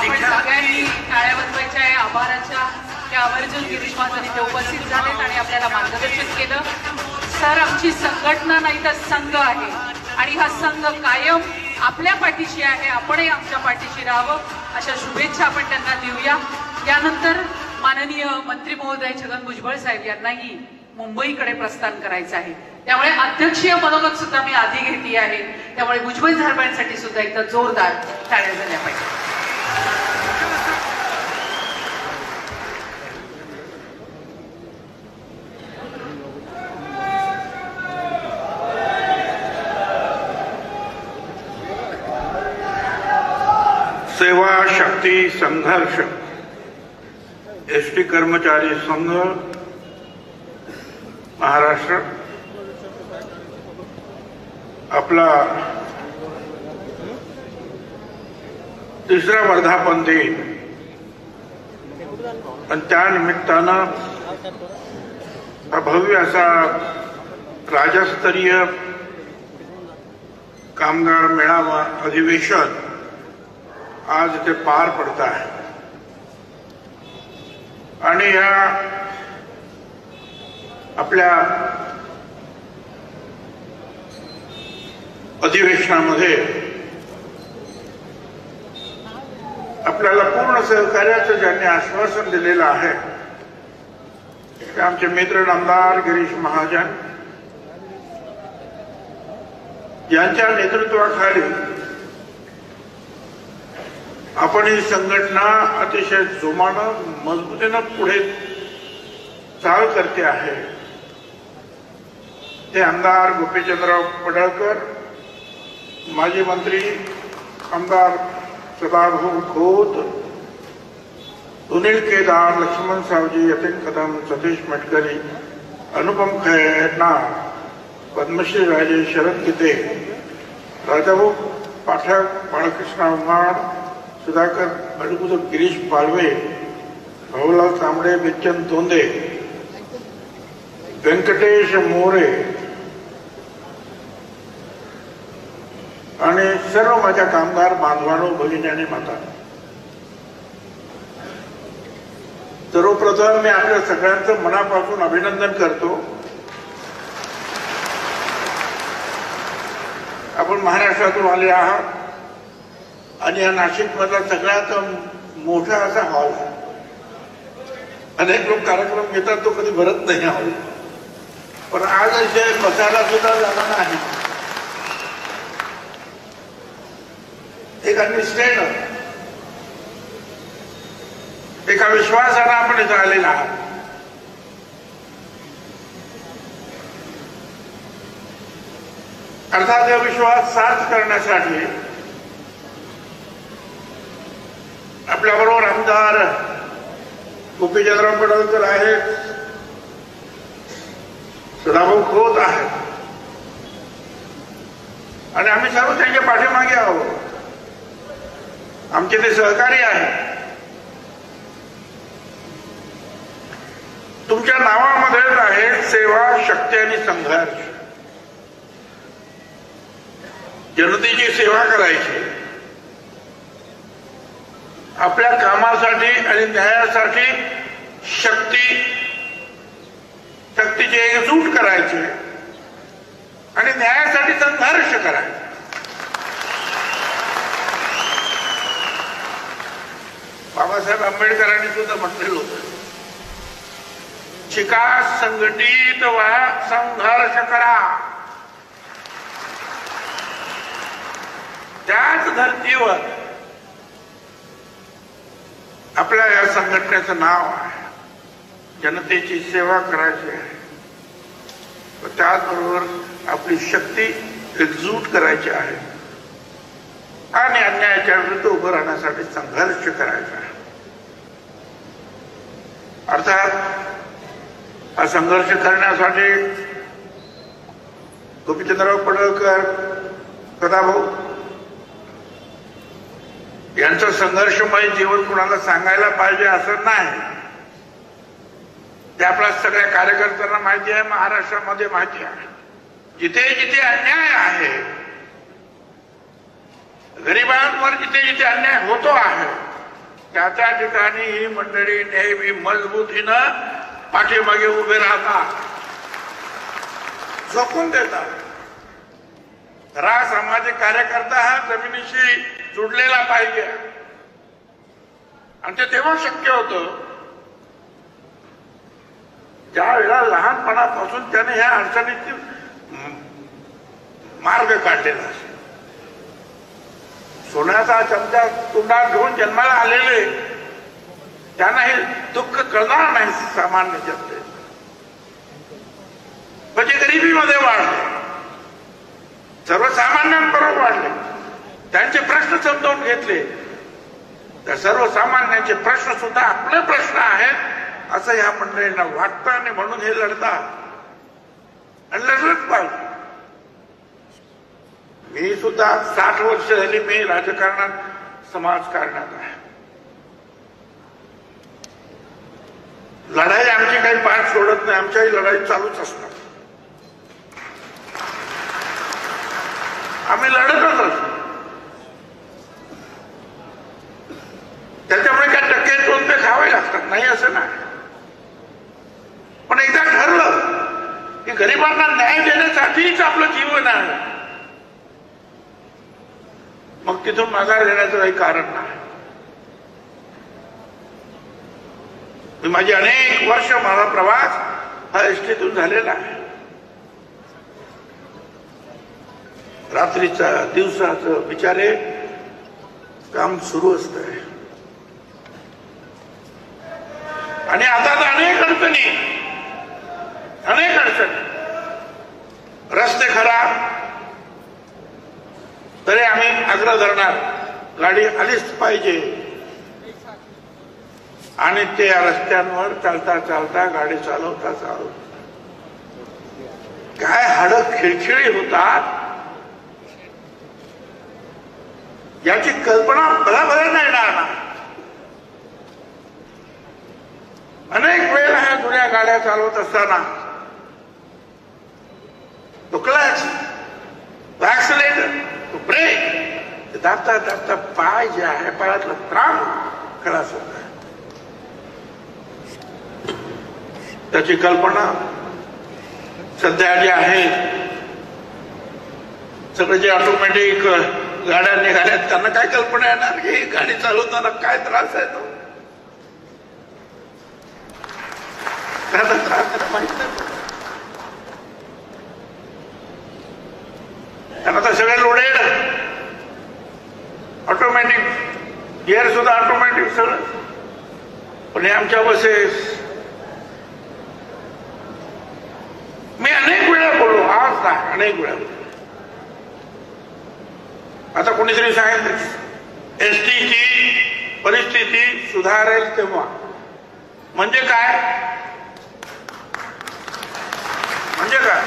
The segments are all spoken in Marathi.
आपण सगळ्यांनी टाळ्या वाजवायच्या आहे आभाराच्या. त्या आवर्जून गिरीश महाजन इथे उपस्थित झालेत आणि आपल्याला मार्गदर्शन केलं. सर आमची संघटना नाही तर संघ आहे आणि हा संघ कायम आपल्या पाठीशी आहे. आपणही आमच्या पाठीशी राहावं अशा शुभेच्छा आपण त्यांना देऊया. यानंतर माननीय मंत्री महोदय छगन भुजबळ साहेब यांनाही मुंबईकडे प्रस्थान करायचं आहे. त्यामुळे अध्यक्षीय मनोगत सुद्धा मी आधी घेतली आहे. त्यामुळे भुजबळ साहेबांसाठी सुद्धा एकदा जोरदार टाळ्या झाल्या पाहिजे. सेवा शक्ती संघर्ष एसटी कर्मचारी संघ महाराष्ट्र आपला तिसरा वर्धापन दिन आणि त्या निमित्तानं हा भव्य असा राज्यस्तरीय कामगार मेळावा अधिवेशन आज इथे पार पडत आहे. आणि या आपल्या अधिवेशनामध्ये आपल्याला पूर्ण सहकार्याचं ज्यांनी आश्वासन दिलेलं आहे ते आमचे मित्र आमदार गिरीश महाजन यांच्या नेतृत्वाखाली आपण ही संघटना अतिशय जोमानं मजबूतीनं पुढे चाल करते आहे. ते आमदार गोपीचंदराव पडळकर, माजी मंत्री आमदार सदाभाऊ खोत, सुनील केदार, लक्ष्मण सावजी, यतीन कदम, सतीश मटकरी, अनुपम खैना, पद्मश्री राजे शरद गीते, राजाभाऊ पाठक, बाळकृष्ण उमाड, सुधाकर अडकुद, गिरीश पालवे, भाऊलाल तांबडे, बिच्चन तोंदे, व्यंकटेश मोरे आणि सर्व माझ्या कामगार बांधवांनो, भगिनी आणि माता, सर्वप्रथम मी आपल्या सगळ्यांचं मनापासून अभिनंदन करतो. आपण महाराष्ट्रातून आले आहात आणि या नाशिक मधला सगळ्यात मोठा असा हॉल आहे. अनेक लोक कार्यक्रम घेतात तो कधी भरत नाही हॉल, पण आज इथे बसायला सुद्धा जागा नाही. एका निष्ठेनं एका विश्वासानं आपण इथं आलेला आहात. अर्थात हा विश्वास सार्थ करण्यासाठी आपल्याबरोबर आमदार गोपीचंदराव पडळकर आहेत, सदाभाऊ खोत आहेत आणि आम्ही सर्व त्यांच्या पाठीमागे आहोत. आमचे ते सहकारी आहेत. तुमच्या नावामध्येच आहे सेवा, शक्ती आणि संघर्ष. जनतेची सेवा करायची, आपल्या कामासाठी आणि न्यायासाठी शक्तीची एकजूट करायची आणि न्यायासाठी संघर्ष करायचा. बाबासाहेब आंबेडकरांनी सुद्धा म्हटलेलं होतं, शिका, संघटित व्हा, संघर्ष करा. त्याच धर्तीवर आपल्या या संघटनेचं नाव आहे. जनतेची सेवा करायची आहे, त्याचबरोबर आपली शक्ती एकजूट करायची आहे आणि अन्यायाच्या विरुद्ध उभं राहण्यासाठी संघर्ष करायचा आहे. अर्थात हा संघर्ष करण्यासाठी गोपीचंदराव पडळकर, सदाभाऊ यांचं संघर्षमय जीवन कुणाला सांगायला पाहिजे असं नाही. ते आपल्या सगळ्या कार्यकर्त्यांना माहिती आहे, महाराष्ट्रामध्ये माहिती आहे. जिथे जिथे अन्याय आहे, गरिबांवर जिथे जिथे अन्याय होतो आहे त्या ठिकाणी ही मंडळी नेहमी मजबूतीनं पाठीमागे उभे राहतात, झोकून देतात. खरा सामाजिक कार्यकर्ता हा जमिनीशी जुडलेला पाहिजे आणि ते तेव्हा शक्य होतं ज्या वेळेला लहानपणापासून त्याने ह्या अडचणीची मार्ग काढलेला असेल. सोन्याचा चमचा तोंडात घेऊन जन्माला आलेले त्यांना हे दुःख कळणार नाही. सामान्य जनते म्हणजे गरिबीमध्ये वाढले, सर्वसामान्यांबरोबर वाढले, त्यांचे प्रश्न समजावून घेतले. त्या सर्वसामान्यांचे प्रश्न सुद्धा आपले प्रश्न आहेत असं या मंडळींना वाटतं आणि म्हणून हे लढतात आणि लढलंच पाहिजे. मी सुद्धा 60 वर्ष झाली मी राजकारणात समाजकारणात आहे. लढाई आमची काही पाठ सोडत नाही, आमच्याही लढाई चालूच असतात. आम्ही लढतच असतो. त्याच्यामुळे काय टक्के 2 रुपये खावे लागतात नाही असं नाही. पण एकदा ठरलं की गरिबांना न्याय देण्यासाठीच आपलं जीवन आहे, मग तिथून माघार घेण्याचं काही कारण नाही. माझी अनेक वर्ष माझा प्रवास हा एसटीतून झालेला आहे. रात्रीचा दिवसाचं बिचारे काम सुरू असतंय आणि आता तर अनेक अडचणी, रस्ते खराब तरी आम्ही आग्रह धरणार गाडी आलीच पाहिजे आणि ते रस्त्यांवर चालता चालता गाडी चालवता काय हाडं खिळखिळी होतात याची कल्पना भला नाही येणार ना. अनेक वेळेला ह्या जुन्या गाड्या चालवत असताना तो क्लच, तो ऍक्सिलेटर, तो ब्रेक दाबता दाबता पाय जे आहे पायातलं त्राण खलास होत आहे. त्याची कल्पना सध्या जे आहे सगळे जे ऑटोमॅटिक गाड्या निघाल्यात त्यांना काय कल्पना येणार की गाडी चालवताना काय त्रास आहे तो. त्यांना त्रास माहित नाही. त्यांना तर सगळे लोडेड ऑटोमॅटिक, गिअर सुद्धा ऑटोमॅटिक सगळं. पण हे आमच्या बसेस मी अनेक वेळा बोललो, आज नाही अनेक वेळा बोललो. आता कोणीतरी सांगितलं एसटीची परिस्थिती सुधारेल तेव्हा. म्हणजे काय? म्हणजे काय?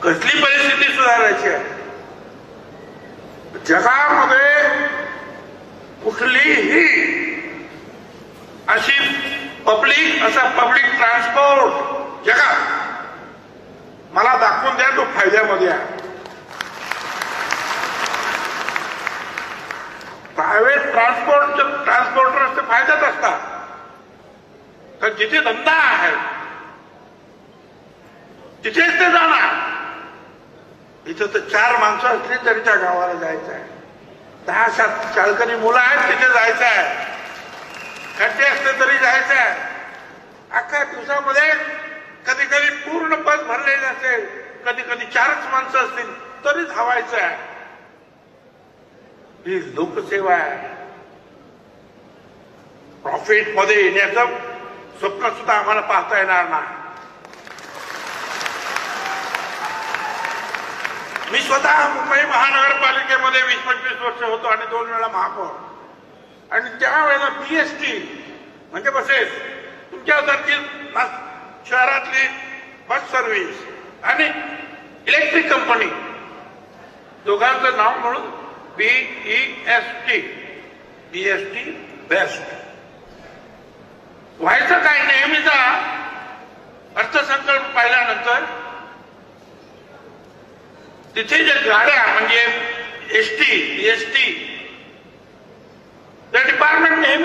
कसली परिस्थिती सुधारायची आहे? जगामध्ये कुठलीही अशी असा पब्लिक ट्रान्सपोर्ट जगात मला दाखवून द्या तो फायद्यामध्ये आहे. प्रायव्हेट ट्रान्सपोर्टर्स ते फायद्यात असतात. तर जिथे धंदा आहे तिथेच ते जाणार. इथं तर 4 माणसं असली तरी त्या गावाला जायचं आहे. 10 शाळकरी मुलं आहेत तिथे जायचं आहे. खड्डे असले तरी जायचं आहे. अख्ख्या दिवसामध्ये कधी कधी पूर्ण बस भरलेली असेल, कधी कधी 4च माणसं असतील तरी धावायचं आहे. ही लोकसेवा आहे. प्रॉफिट मध्ये येण्याचं स्वप्न सुद्धा आम्हाला पाहता येणार नाही. मी स्वतः मुंबई महानगरपालिकेमध्ये 20-25 वर्ष होतो आणि 2 वेळा महापौर. आणि त्यावेळेला BST म्हणजे बसेस, तुमच्यासारखी शहरातली बस सर्व्हिस आणि इलेक्ट्रिक कंपनी दोघांचं नाव म्हणून BEST बेस्ट. व्हायचं काय? नेहमीचा अर्थसंकल्प पाहिल्यानंतर तिथे जे गाड्या म्हणजे BST त्या डिपार्टमेंट नेहमी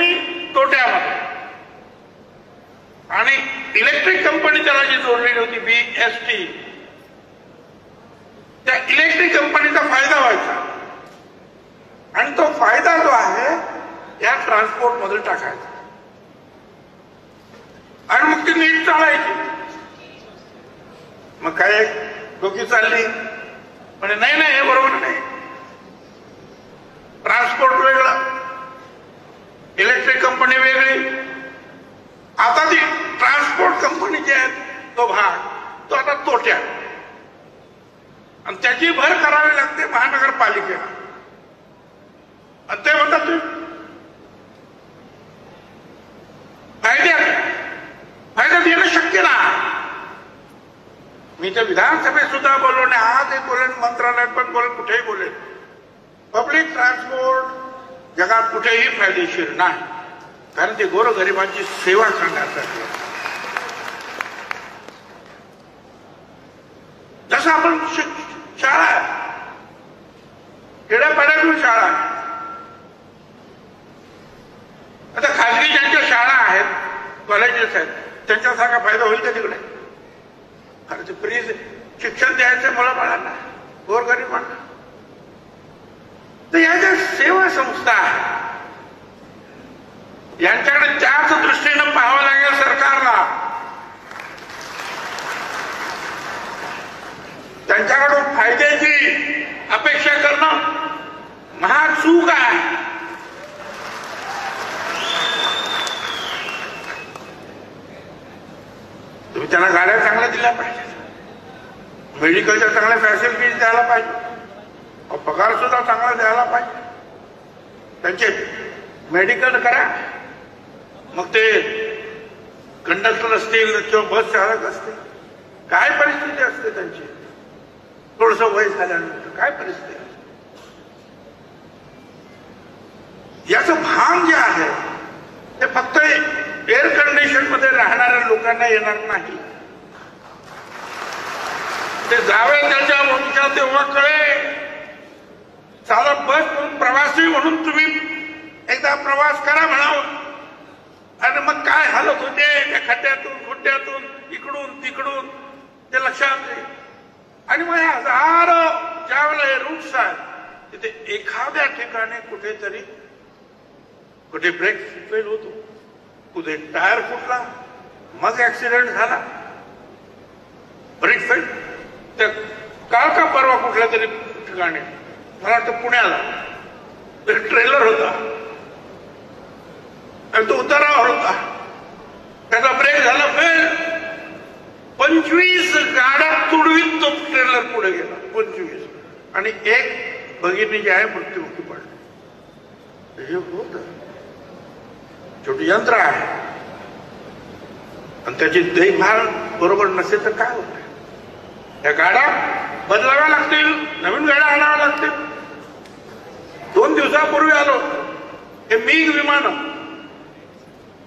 एसटी, त्या इलेक्ट्रिक कंपनीचा फायदा व्हायचा आणि तो फायदा जो आहे या ट्रान्सपोर्ट मध्ये टाकायचा आणि मग ती नीट चालायची. मग काय डोकी चालली म्हणजे नाही नाही हे बरोबर नाही. ट्रान्सपोर्ट वेगळं, इलेक्ट्रिक कंपनी वेगळी. आता ती ट्रान्सपोर्ट कंपनी जी आहे तो भाग तो आता तोट्यात आणि त्याची भर करावी लागते महानगरपालिकेला. आणि ते म्हणतात तुम्ही फायद्यात येणं शक्य ना. मी तर विधानसभेत सुद्धा बोलवणे, आज एक बोलेन, मंत्रालयात पण बोलेन, कुठेही बोलेन, पब्लिक ट्रान्सपोर्ट जगात कुठेही फायदेशीर नाही. कारण ते गोरगरिबांची सेवा करण्यासाठी. जसं आपण शाळा आहे, खेड्यापाड्यातून शाळा आहे. आता खाजगी ज्यांच्या शाळा आहेत, कॉलेजेस आहेत, त्यांच्यासारखा फायदा होईल का तिकडे? कारण ते फ्री शिक्षण द्यायचं मुलाबाळांना, गोरगरिबांना. तर या ज्या सेवा संस्था आहेत यांच्याकडे त्याच दृष्टीनं पाहावं लागेल सरकारला. त्यांच्याकडून फायद्याची अपेक्षा करणं महाचूक आहे. तुम्ही त्यांना गाड्या चांगल्या दिल्या पाहिजे, मेडिकलच्या चांगल्या फॅसिलिटीज द्यायला पाहिजे, पगार सुद्धा चांगला द्यायला पाहिजे. त्यांचे मेडिकल करा. मग ते कंडक्टर असतील किंवा बस चालक असतील, काय परिस्थिती असते त्यांची, थोडस वय झाल्यानंतर काय परिस्थिती असते. याचं भान जे आहे ते फक्त एअर कंडिशन मध्ये राहणाऱ्या लोकांना येणार नाही. ते जावे त्याच्या वंशा तेव्हा कळे. साधा बस म्हणून, प्रवासी म्हणून तुम्ही एकदा प्रवास करा म्हणावं आणि मग काय हालत होते त्या खड्ड्यातून खुड्ड्यातून इकडून तिकडून ते लक्षात येईल. आणि मग हजारो ज्यावेळेला हे रूट्स आहेत तिथे एखाद्या ठिकाणी कुठेतरी कुठे ब्रेक फेल होतो, कुठे टायर फुटला, मग ऍक्सिडेंट झाला, ब्रेक फेल. त्या काल का परवा कुठल्या तरी ठिकाणी, मला वाटतं पुण्याला, ट्रेलर होता आणि तो उतारावर होता, त्याचा ब्रेक झाला फेल. 25 गाड्या तुडवीत तो ट्रेलर पुढे गेला, 25, आणि एक भगिनी जी आहे मृत्युमुखी पडली. हे होत छोटी यंत्र आहे आणि त्याची देखभाल बरोबर नसेल तर काय होत. त्या गाड्या बदलाव्या लागतील, नवीन गाड्या आणाव्या लागतील. 2 दिवसापूर्वी आलो, हे मिग विमान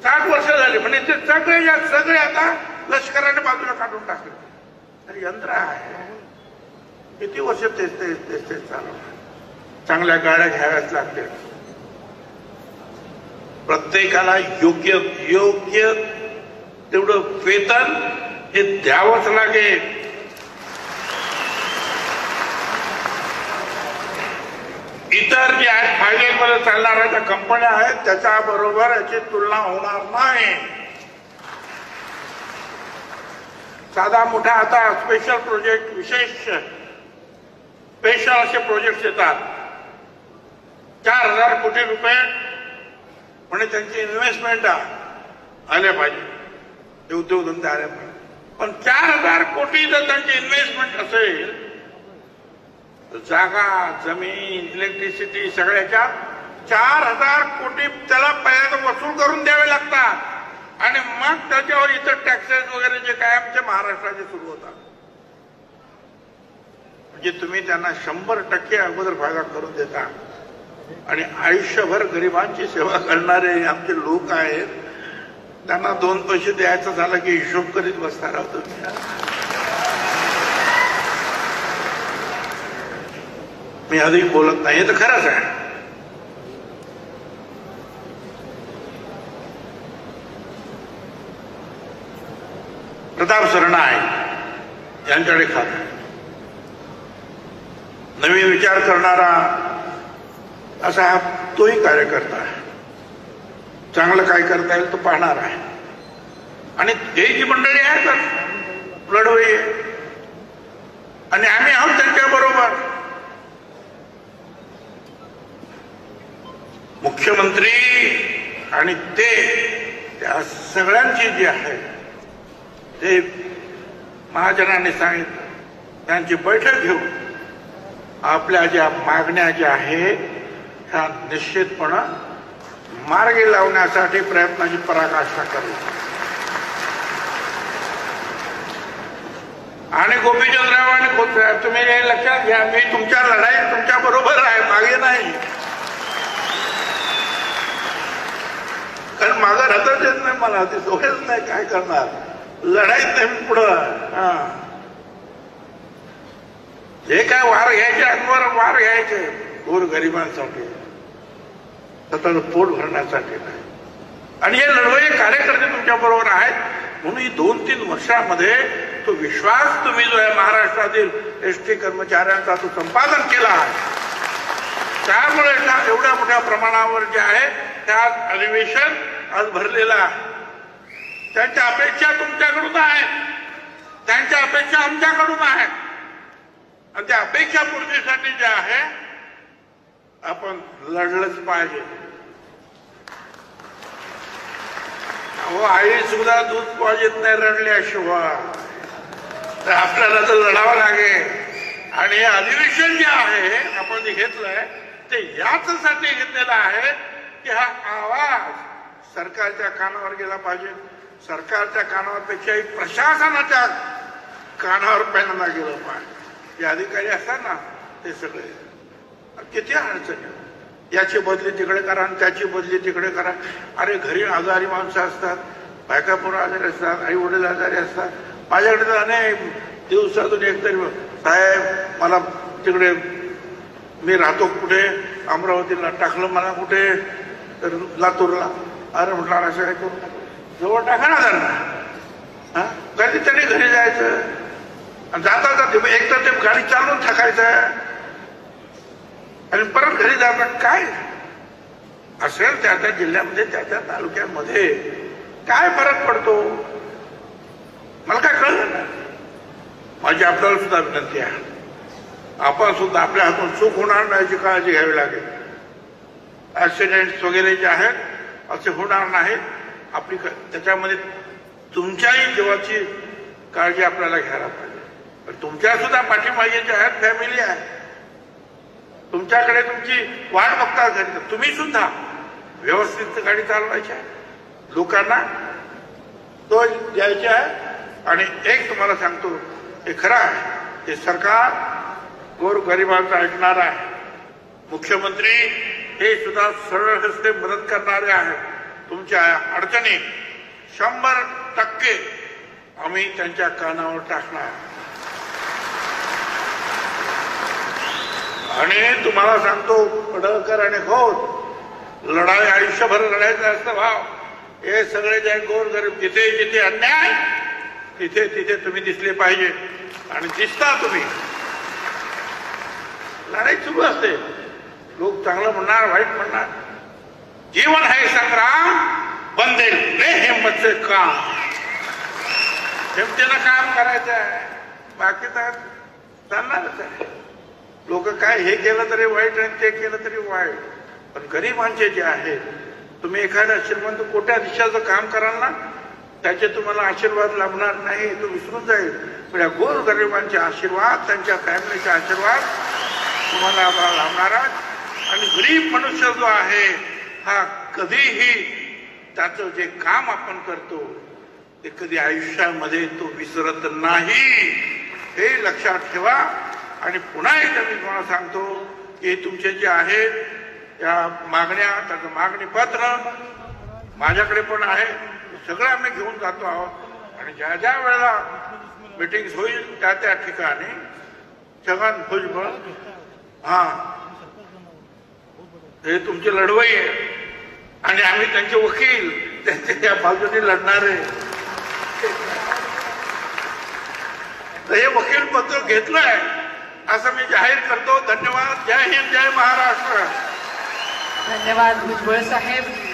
60 वर्ष झाली, म्हणजे ते सगळे आता लष्कराने बाजूला काढून टाकले. आणि यंत्र आहे, किती वर्ष तेच चालू. चांगल्या गाड्या घ्याव्याच लागतील. प्रत्येकाला योग्य तेवढं वेतन हे द्यावंच लागेल. इतर जे आहेत फायदेमध्ये चालणाऱ्या ज्या कंपन्या आहेत त्याच्याबरोबर याची तुलना होणार नाही. साधा मोठा आता स्पेशल प्रोजेक्ट, विशेष स्पेशल असे प्रोजेक्ट येतात. 4,000 कोटी रुपये म्हणजे त्यांची इन्व्हेस्टमेंट आले पाहिजे, ते उद्योगधंदे आले पाहिजे. पण 4,000 कोटी जर त्यांची इन्व्हेस्टमेंट असेल तर जागा, जमीन, इलेक्ट्रिसिटी सगळ्याच्या 4,000 कोटी त्याला पहिल्यांदा वसूल करून द्यावे लागतात आणि मग त्याच्यावर इतर टॅक्सेस वगैरे जे काय आमच्या महाराष्ट्राचे सुरू होतात. म्हणजे तुम्ही त्यांना 100% अगोदर फायदा करून देता आणि आयुष्यभर गरिबांची सेवा करणारे आमचे लोक आहेत, त्यांना 2 पैसे द्यायचं झालं की हिशोब करीत बसणार आहोत तुम्ही. मी अधिक बोलत नाही, तर खरंच आहे. प्रताप सरनाईक यांच्याकडे खात. नवीन विचार करणारा असा हा तोही कार्यकर्ता आहे. चांगलं काय करता येईल तो पाहणार आहे. आणि ते जी मंडळी आहेत लढवई आणि आम्ही आहोत त्यांच्या बरोबर. मुख्यमंत्री आणि ते त्या सगळ्यांची जी आहे ते महाजनांनी सांगितलं त्यांची बैठक घेऊन आपल्या ज्या मागण्या ज्या आहेत ह्या निश्चितपणे मार्गी लावण्यासाठी प्रयत्नाची पराकाष्ठा करू. आणि गोपीचंदराव आणि खोतसाहेब तुम्ही हे लक्षात घ्या, मी तुमच्या लढाईत तुमच्या बरोबर आहे, मागे नाही. कारण माझं राहतच येत नाही, मला ती सवयच नाही. काय करणार, लढाईत नाही पुढं. जे काय वार घ्यायचे अंगावर वार घ्यायचे गोरगरिबांसाठी, स्वतःचं पोट भरण्यासाठी नाही. आणि हे लढवई कार्यकर्ते तुमच्या बरोबर आहेत. म्हणून ही 2-3 वर्षामध्ये तो विश्वास तुम्ही जो आहे महाराष्ट्रातील एसटी कर्मचाऱ्यांचा तो संपादन केला आहे. त्यामुळे एवढ्या मोठ्या प्रमाणावर जे आहे त्या अधिवेशन आज भरलेलं आहे. त्यांच्या अपेक्षा तुमच्याकडून आहेत, त्यांच्या अपेक्षा आमच्याकडून आहेत. आणि त्या अपेक्षा पूर्तीसाठी जे आहे आपण लढलंच पाहिजे. अहो, आई सुद्धा दूध पाहिजेत नाही रडल्याशिवाय, तर आपल्याला तर लढावं लागेल. आणि हे अधिवेशन जे आहे आपण जे घेतलंय ते याचसाठी घेतलेलं आहे की हा आवाज सरकारच्या कानावर गेला पाहिजे. सरकारच्या कानावर पेक्षाही प्रशासनाच्या कानावर पहिल्यांदा गेलं पाहिजे. जे अधिकारी असतात ना ते सगळे किती अडचणी, याची बदली तिकडे करा आणि त्याची बदली तिकडे करा. अरे घरी आजारी माणसं असतात, बायका पोरं आजारी असतात, आई वडील आजारी असतात. माझ्याकडे तर अनेक दिवसातून एकतरी साहेब मला तिकडे मी राहतो कुठे अमरावतीला टाकलं मला कुठे तर लातूरला. अरे म्हटलं असं काय करू नका, जवळ टाका ना त्यांना. कधीतरी घरी जायचं आणि जाता जाते एक तर ते गाडी चालवून थकायचं आणि परत घरी जातात. काय असेल त्या त्या जिल्ह्यामध्ये त्या त्या तालुक्यामध्ये काय फरक पडतो मला काय कळलं ना. माझी आपल्याला सुद्धा विनंती आहे, आपण सुद्धा आपल्या हातून चूक होणार नाही याची काळजी घ्यावी लागेल. ऍक्सिडेंट्स वगैरे जे आहेत असे होणार नाहीत. आपली त्याच्यामध्ये तुमच्याही जीवाची काळजी आपल्याला घ्यायला पाहिजे. तुमच्या सुद्धा पाठीमागे जे आहेत फॅमिली आहे, तुमच्याकडे तुमची वाट बघतात घरी. तुम्ही सुद्धा व्यवस्थित गाडी चालवायची आहे, लोकांना तो द्यायची आहे. आणि एक तुम्हाला सांगतो हे खरं आहे, हे सरकार गोरगरिबांचं ऐकणार आहे. मुख्यमंत्री हे सुद्धा सरळ हस्ते मदत करणारे आहेत. तुमच्या अडचणी 100% आम्ही त्यांच्या कानावर टाकणार. आणि तुम्हाला सांगतो पडळकर आणि खोत लढाई आयुष्यभर लढायचं असतं भाव. हे सगळे जे गोरगरीब जिथे जिथे अन्याय तिथे तिथे तुम्ही दिसले पाहिजे आणि दिसता तुम्ही. लढाई सुरू असते, लोक चांगलं म्हणणार वाईट म्हणणार. जीवन है संग्राम बंदे रे हिम्मत से काम. हिमतीनं काम करायचं आहे, बाकी तर चालणारच आहे. लोक काय हे केलं तरी वाईट आणि ते केलं तरी वाईट. पण गरिबांचे जे आहेत, तुम्ही एखाद्या श्रीमंत कोट्याधीशाचं काम कराल ना त्याचे तुम्हाला आशीर्वाद लाभणार नाही, तो विसरून जाईल. पण या गोरगरिबांचे आशीर्वाद, त्यांच्या फॅमिलीचे आशीर्वाद तुम्हाला लाभणार. आणि गरीब मनुष्य जो आहे हा कधीही त्याचं जे काम आपण करतो ते कधी आयुष्यामध्ये तो विसरत नाही, हे लक्षात ठेवा. आणि पुन्हा एकदा मी तुम्हाला सांगतो की तुमचे जे आहेत या मागण्या, त्याचं मागणी पत्र माझ्याकडे पण आहे, सगळं आम्ही घेऊन जातो आहोत. आणि ज्या ज्या वेळेला मीटिंग होईल त्या त्या ठिकाणी छगन भुजबळ हे तुमची लढवई आहे आणि आम्ही त्यांचे वकील, त्यांच्या त्या बाजूने लढणारे. तर हे वकील पत्र घेतलंय असं मी जाहीर करतो. धन्यवाद. जय हिंद, जय महाराष्ट्र. धन्यवाद भुजबळ साहेब.